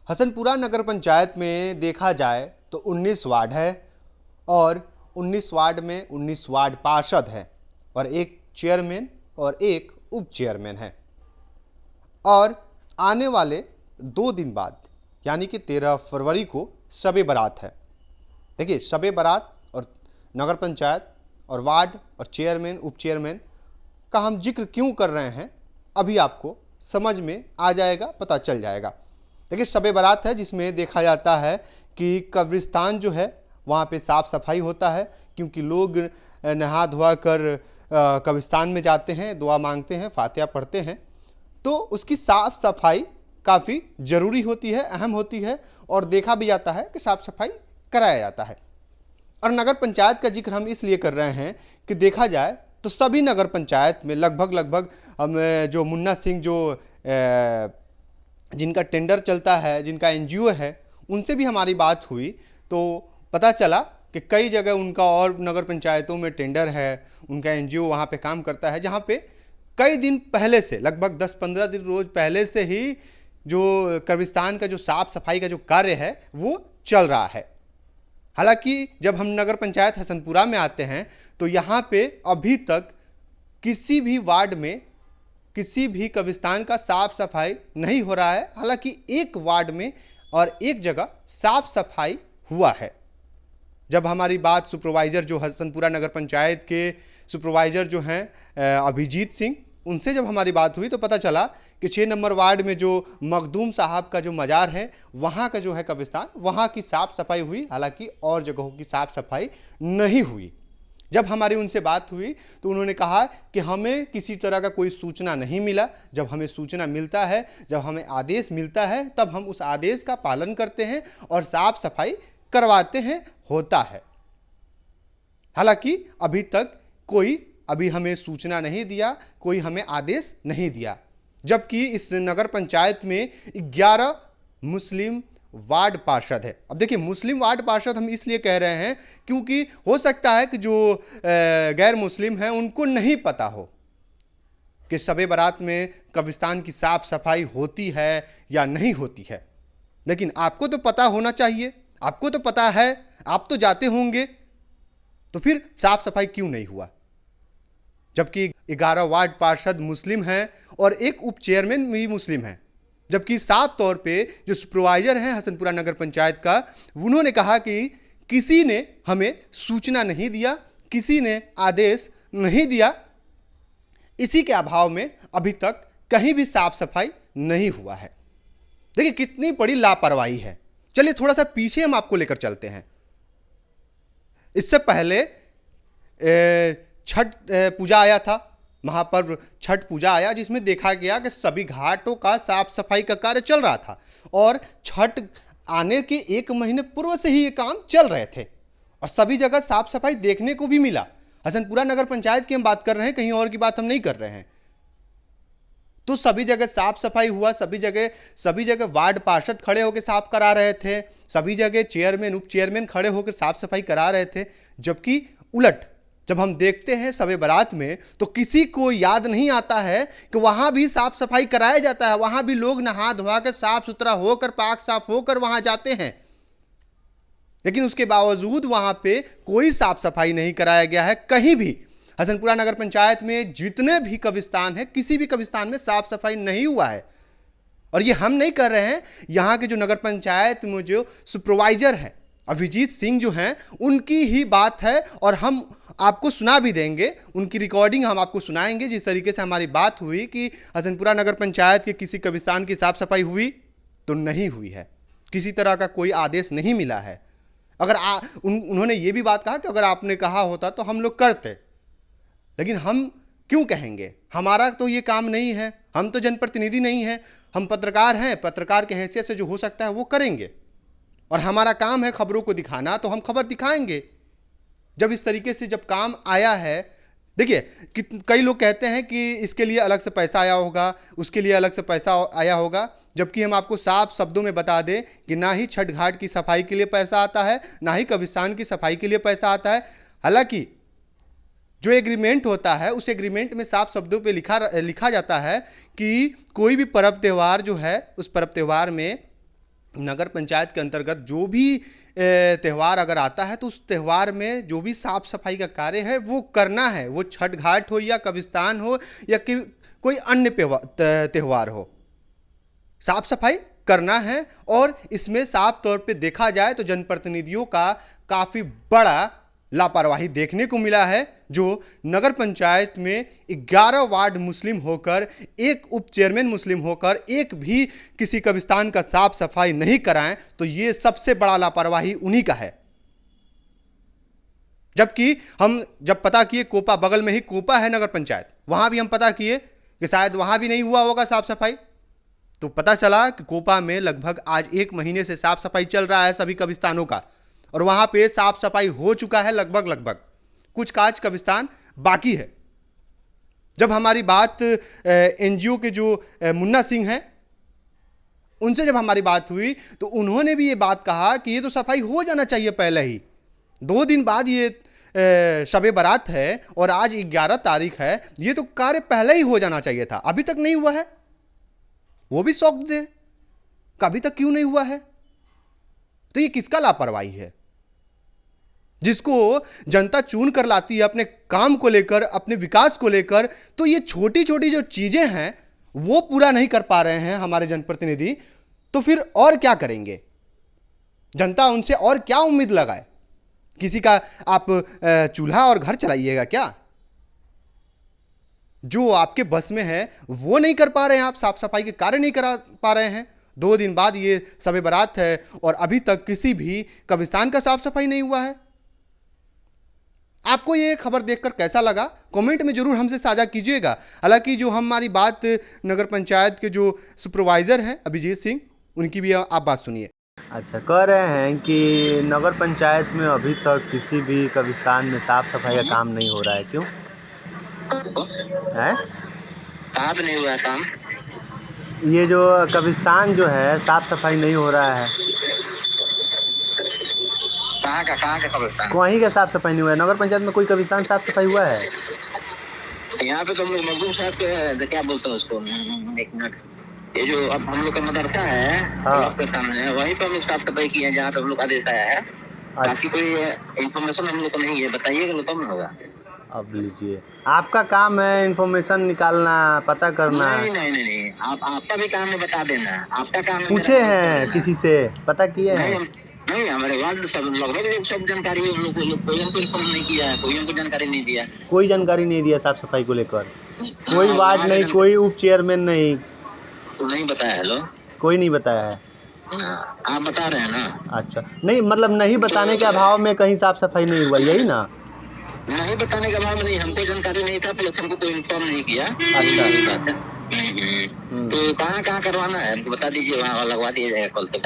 हसनपुरा नगर पंचायत में देखा जाए तो 19 वार्ड है और 19 वार्ड में 19 वार्ड पार्षद हैं और एक चेयरमैन और एक उप चेयरमैन है। और आने वाले 2 दिन बाद यानी कि 13 फरवरी को शब बारात है। देखिए, शब बारात और नगर पंचायत और वार्ड और चेयरमैन उप चेयरमैन का हम जिक्र क्यों कर रहे हैं, अभी आपको समझ में आ जाएगा, पता चल जाएगा। देखिए, शब बारात है जिसमें देखा जाता है कि कब्रिस्तान जो है वहाँ पे साफ़ सफाई होता है, क्योंकि लोग नहा धोआ कर कब्रिस्तान में जाते हैं, दुआ मांगते हैं, फातिहा पढ़ते हैं, तो उसकी साफ़ सफाई काफ़ी ज़रूरी होती है, अहम होती है और देखा भी जाता है कि साफ़ सफाई कराया जाता है। और नगर पंचायत का जिक्र हम इसलिए कर रहे हैं कि देखा जाए तो सभी नगर पंचायत में लगभग हम जो मुन्ना सिंह जो जिनका टेंडर चलता है, जिनका एनजीओ है, उनसे भी हमारी बात हुई तो पता चला कि कई जगह उनका और नगर पंचायतों में टेंडर है, उनका एनजीओ वहाँ पे काम करता है, जहाँ पे कई दिन पहले से, लगभग 10-15 दिन रोज़ पहले से ही जो कब्रिस्तान का जो साफ़ सफाई का जो कार्य है वो चल रहा है। हालांकि जब हम नगर पंचायत हसनपुरा में आते हैं तो यहाँ पे अभी तक किसी भी वार्ड में किसी भी कब्रिस्तान का साफ़ सफाई नहीं हो रहा है। हालांकि एक वार्ड में और एक जगह साफ़ सफाई हुआ है। जब हमारी बात सुपरवाइज़र जो हसनपुरा नगर पंचायत के सुपरवाइज़र जो हैं अभिजीत सिंह, उनसे जब हमारी बात हुई तो पता चला कि 6 नंबर वार्ड में जो मखदूम साहब का जो मज़ार है वहाँ का जो है कब्रिस्तान, वहाँ की साफ़ सफाई हुई, हालांकि और जगहों की साफ़ सफाई नहीं हुई। जब हमारी उनसे बात हुई तो उन्होंने कहा कि हमें किसी तरह का कोई सूचना नहीं मिला। जब हमें सूचना मिलता है, जब हमें आदेश मिलता है, तब हम उस आदेश का पालन करते हैं और साफ़ सफाई करवाते हैं, होता है। हालांकि अभी तक कोई हमें सूचना नहीं दिया, कोई हमें आदेश नहीं दिया, जबकि इस नगर पंचायत में 11 मुस्लिम वार्ड पार्षद है। अब देखिए, मुस्लिम वार्ड पार्षद हम इसलिए कह रहे हैं क्योंकि हो सकता है कि जो गैर मुस्लिम हैं उनको नहीं पता हो कि शब बारात में कब्रिस्तान की साफ़ सफाई होती है या नहीं होती है। लेकिन आपको तो पता होना चाहिए, आपको तो पता है, आप तो जाते होंगे, तो फिर साफ़ सफाई क्यों नहीं हुआ? जबकि 11 वार्ड पार्षद मुस्लिम हैं और एक उप चेयरमैन भी मुस्लिम हैं, जबकि साफ तौर पे जो सुपरवाइजर हैं हसनपुरा नगर पंचायत का, उन्होंने कहा कि किसी ने हमें सूचना नहीं दिया, किसी ने आदेश नहीं दिया, इसी के अभाव में अभी तक कहीं भी साफ सफाई नहीं हुआ है। देखिए कितनी बड़ी लापरवाही है। चलिए थोड़ा सा पीछे हम आपको लेकर चलते हैं। इससे पहले छठ पूजा आया था, महापर्व छठ पूजा आया, जिसमें देखा गया कि सभी घाटों का साफ सफाई का कार्य चल रहा था और छठ आने के 1 महीने पूर्व से ही ये काम चल रहे थे और सभी जगह साफ सफाई देखने को भी मिला। हसनपुरा नगर पंचायत की हम बात कर रहे हैं, कहीं और की बात हम नहीं कर रहे हैं। तो सभी जगह साफ सफाई हुआ, सभी जगह वार्ड पार्षद खड़े होकर साफ करा रहे थे, सभी जगह चेयरमैन उप चेयरमैन खड़े होकर साफ सफाई करा रहे थे। जबकि उलट जब हम देखते हैं शब बारात में तो किसी को याद नहीं आता है कि वहाँ भी साफ सफाई कराया जाता है, वहाँ भी लोग नहा धोआ कर साफ सुथरा होकर पाक साफ होकर वहाँ जाते हैं। लेकिन उसके बावजूद वहाँ पे कोई साफ सफाई नहीं कराया गया है कहीं भी। हसनपुरा नगर पंचायत में जितने भी कब्रिस्तान हैं, किसी भी कब्रिस्तान में साफ सफाई नहीं हुआ है। और ये हम नहीं कर रहे हैं, यहाँ के जो नगर पंचायत में जो सुपरवाइजर है अभिजीत सिंह जो हैं, उनकी ही बात है और हम आपको सुना भी देंगे, उनकी रिकॉर्डिंग हम आपको सुनाएंगे। जिस तरीके से हमारी बात हुई कि हसनपुरा नगर पंचायत के किसी कब्रिस्तान की साफ सफाई हुई तो नहीं हुई है, किसी तरह का कोई आदेश नहीं मिला है। अगर उन्होंने ये भी बात कहा कि अगर आपने कहा होता तो हम लोग करते, लेकिन हम क्यों कहेंगे, हमारा तो ये काम नहीं है, हम तो जनप्रतिनिधि नहीं हैं, हम पत्रकार हैं, पत्रकार के हैसियत से जो हो सकता है वो करेंगे और हमारा काम है खबरों को दिखाना, तो हम खबर दिखाएंगे। जब इस तरीके से जब काम आया है, देखिए कई लोग कहते हैं कि इसके लिए अलग से पैसा आया होगा, उसके लिए अलग से पैसा आया होगा, जबकि हम आपको साफ शब्दों में बता दें कि ना ही छठ घाट की सफाई के लिए पैसा आता है, ना ही कब्रिस्तान की सफाई के लिए पैसा आता है। हालांकि जो एग्रीमेंट होता है उस एग्रीमेंट में साफ शब्दों पे लिखा जाता है कि कोई भी पर्व त्यौहार जो है उस पर्व त्यौहार में नगर पंचायत के अंतर्गत जो भी त्यौहार अगर आता है तो उस त्यौहार में जो भी साफ सफाई का कार्य है वो करना है, वो छठ घाट हो या कब्रिस्तान हो या कोई अन्य त्यौहार हो, साफ सफाई करना है। और इसमें साफ तौर पे देखा जाए तो जनप्रतिनिधियों का काफ़ी बड़ा लापरवाही देखने को मिला है, जो नगर पंचायत में 11 वार्ड मुस्लिम होकर, एक उप चेयरमैन मुस्लिम होकर एक भी किसी कब्रिस्तान का साफ सफाई नहीं कराएं, तो ये सबसे बड़ा लापरवाही उन्हीं का है। जबकि हम जब पता किए, कोपा बगल में ही कोपा है नगर पंचायत, वहां भी हम पता किए कि शायद वहां भी नहीं हुआ होगा साफ सफाई, तो पता चला कि कोपा में लगभग आज 1 महीने से साफ सफाई चल रहा है सभी कब्रिस्तानों का, और वहां पे साफ सफाई हो चुका है लगभग, कुछ काज कब्रिस्तान बाकी है। जब हमारी बात एनजीओ के जो मुन्ना सिंह हैं उनसे जब हमारी बात हुई तो उन्होंने भी ये बात कहा कि ये तो सफाई हो जाना चाहिए पहले ही, 2 दिन बाद ये शबे बारात है और आज 11 तारीख है, ये तो कार्य पहले ही हो जाना चाहिए था, अभी तक नहीं हुआ है। वो भी शौक दे अभी तक क्यों नहीं हुआ है? तो ये किसका लापरवाही है? जिसको जनता चुन कर लाती है अपने काम को लेकर, अपने विकास को लेकर, तो ये छोटी छोटी जो चीजें हैं वो पूरा नहीं कर पा रहे हैं हमारे जनप्रतिनिधि, तो फिर और क्या करेंगे? जनता उनसे और क्या उम्मीद लगाए? किसी का आप चूल्हा और घर चलाइएगा क्या? जो आपके बस में है वो नहीं कर पा रहे हैं, आप साफ सफाई के कार्य नहीं करा पा रहे हैं। 2 दिन बाद ये शब बारात है और अभी तक किसी भी कब्रिस्तान का साफ सफाई नहीं हुआ है। आपको ये खबर देखकर कैसा लगा, कमेंट में जरूर हमसे साझा कीजिएगा। हालांकि जो हमारी बात नगर पंचायत के जो सुपरवाइजर हैं अभिजीत सिंह, उनकी भी आप बात सुनिए। अच्छा, कह रहे हैं कि नगर पंचायत में अभी तक किसी भी कब्रिस्तान में साफ सफाई का काम नहीं हो रहा है, क्यों है? कहाँ पे नहीं हुआ काम? ये जो कब्रिस्तान जो है साफ सफाई नहीं हो रहा है। कहाँ का कब्रिस्तान? वहीं का साफ सफाई नहीं हुआ है। नगर पंचायत में कोई कब्रिस्तान साफ सफाई हुआ है? यहाँ पे तो हम लोग मजदूर साहब के क्या बोलते हैं उसको, 1 मिनट, ये जो अब हम लोग का मदरसा है आपके सामने, वहीं पे हम लोग साफ सफाई किए हैं जहाँ पे हम लोग आदेश आया है। बाकी कोई इन्फॉर्मेशन हम लोग को नहीं है, बताइएगा तो तब होगा। अब लीजिए, आपका काम है इन्फॉर्मेशन निकालना, पता करना। नहीं, आपका भी काम है बता देना, आपका काम पूछे हैं किसी से, पता किए हैं? नहीं, हमारे वार्ड सब लगभग सब जानकारी हम लोग को, कोई हमको इन्फॉर्म नहीं किया है, कोई हमको जानकारी नहीं दिया। कोई जानकारी नहीं दिया साफ सफाई को लेकर? कोई वार्ड नहीं, कोई उप चेयरमैन नहीं? तो नहीं बताया? हेलो, कोई नहीं बताया है? आप बता रहे हैं ना? अच्छा, नहीं मतलब नहीं बताने के अभाव में कहीं साफ सफाई नहीं हुआ, यही ना? नहीं बताने के अभाव में नहीं, हमको जानकारी नहीं था, प्लस हमको कोई इन्फॉर्म नहीं किया। अच्छा, तो कहाँ करवाना है हमको बता दीजिए, वहाँ लगवा दिया जाएगा कॉल पे।